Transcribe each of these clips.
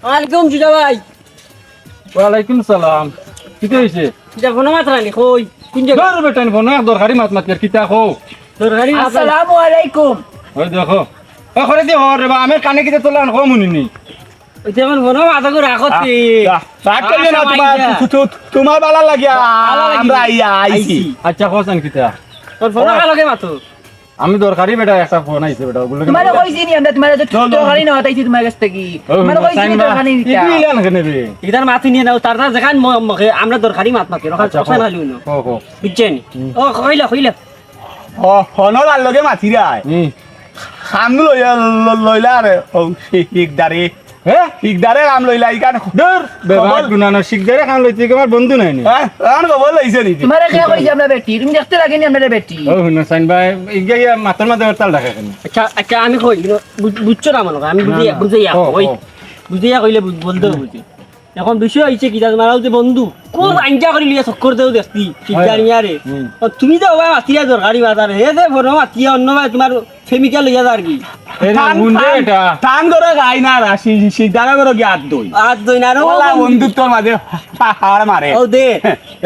আলাইকুম জুজা ভাই। ওয়ালাইকুম সালাম। কি হইছে? এটা ফোন মাত্রা নি কই কোন জায়গা দর বেটান ফোন দরকারি মাত মাত কিতা কো। দরকারি মাত্রা। আসসালামু আলাইকুম। ওই দেখো ও করে দি হর রে বা আমি কানে কিতে তোলান কো মুনিনি। ওইটা আমার ফোন মাথা করে রাখতি। রাগ করলে না তোমার বালা লাগিয়া আমরা আইছি। আচ্ছা কোসান কিতা? তোর ফোন কালকে মাতো। আমি দরকারি বেটা একটা ফোন আইছে বেটা বলে। তোমারে কইছি নি আমরা তোমারে তো দরকারি না হতাইছি তোমার কাছ থেকে। তোমারে কইছি নি দরকারি নিতা। কি ইলান কেনে রে? ইদার মাতি নিয়ে নাও তার যেখান আমরা দরকারি মাত মাতি রাখা আচ্ছা, কোসান হালিও না। কো কো। বুঝছেন? ও কইলা। হনর আর লগে মাথি রায় খাম লইলা রে ও শিকদারে হ্যাঁ শিকদারে কাম লইলা ইকান দর বেবাত গুনানো শিখদারে কাম লইতে কি আমার বন্ধু নাই নি। হ্যাঁ কান খবর লইছে নি তোমারে কে কইছি আমরা বেটি তুমি দেখতে লাগে নি আমরা বেটি। ও হুন সাইন ভাই ইগিয়া মাতার মাঝে তাল ঢাকা কেন? আচ্ছা আমি কই বুঝছো না মনে আমি বুঝাইয়া কই বুঝাইয়া কইলে বলতে বুঝি এখন বিষয় হইছে কি তোমার যে বন্ধু কোন আইনটা করে লিয়া চক্কর দেও দেখতি শিকারিয়া রে তুমি তো ভাই মাতিয়া দরকারি বাজার হে দে বড় মাতিয়া অন্য ভাই তোমার ফেমিক্যাল লইয়া যার কি এরা হুন রে এটা টান করে গাই না রাশি শিকদারে করে কি হাত দই আর দই না রে ওলা বন্ধুত্বর মাঝে হাড় মারে ও দে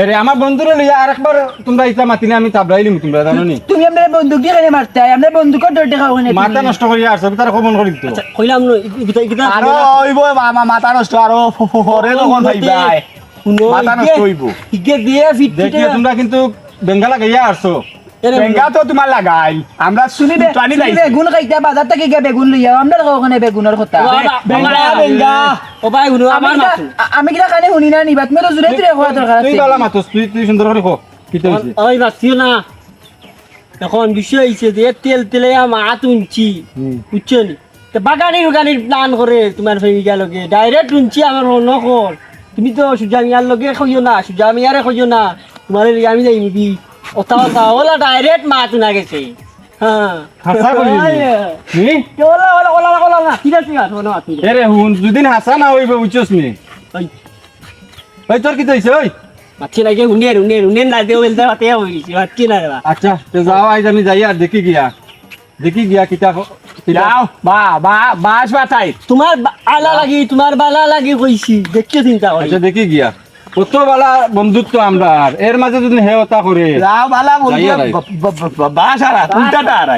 আরে আমার বন্ধুরে লইয়া আরেকবার তোমরা ইচ্ছা মাতিলে আমি তাবলাইলিম তোমরা জানো নি। তুমি আমরা বন্দুক দিয়ে কেন মারতে আমরা বন্দুক ডর দেখাও না। মাথা নষ্ট করি আর সব তার খবর করি তো। আচ্ছা কইলাম ন ইগিতা আরো হইব মাথা নষ্ট আরো হরে তখন ভাইবাই মাথা নষ্ট হইব। ইগে দিয়ে ফিট দেখিয়ে তোমরা কিন্তু বেঙ্গালা গাইয়া আসছো। বেঙ্গা তো তোমার লাগাই আমরা শুনি টানি তুমি বেগুন খাইতে বাজার থেকে গিয়ে বেগুন লইয়া আমরা ওখানে বেগুনের কথা। বেঙ্গা ও ভাই গুনো আমার মাথা আমি কিলা কানে শুনি না নিবা তুমি তো জুরে জুরে হওয়া দরকার তুই আছে। বালা মাতস তুই সুন্দর করে কো কি হইছে? ওই বাসিও না এখন বিষয় হইছে যে তেলে মাত উঞ্চি বুঝছেন তো বাগানির প্ল্যান করে তোমার ফেমিকা লগে ডাইরেক্ট উঞ্চি আমার নকর তুমি তো সুজা মিয়ার লগে কইও না সুজা মিয়ারে কইও না তোমার আমি যাই নিবি ওটা ওলা ডাইরেক্ট মাত না গেছে হ্যাঁ হাসা কই নি? ওলা না ঠিক আছে শোনো আপনি এরে হুন দুদিন হাসা না হইবে বুঝছস নি? ওই ওই তোর কি হইছে ওই? মাছি লাগে উনিয়ে না দেও বলতে পাতে হইছি মাছি না রে আচ্ছা তো যাও আজ আমি যাই আর দেখি গিয়া কিতা যাও বাস বাতাই তোমার তোমার বালা লাগি কইছি দেখতে চিন্তা করি আচ্ছা দেখি গিয়া কত বালা বন্ধুত্ব আমরা আর এর মাঝে যদি হেওতা করে যাও বালা বলবো যাইয়া রাই। বাস আর উল্টাটা আর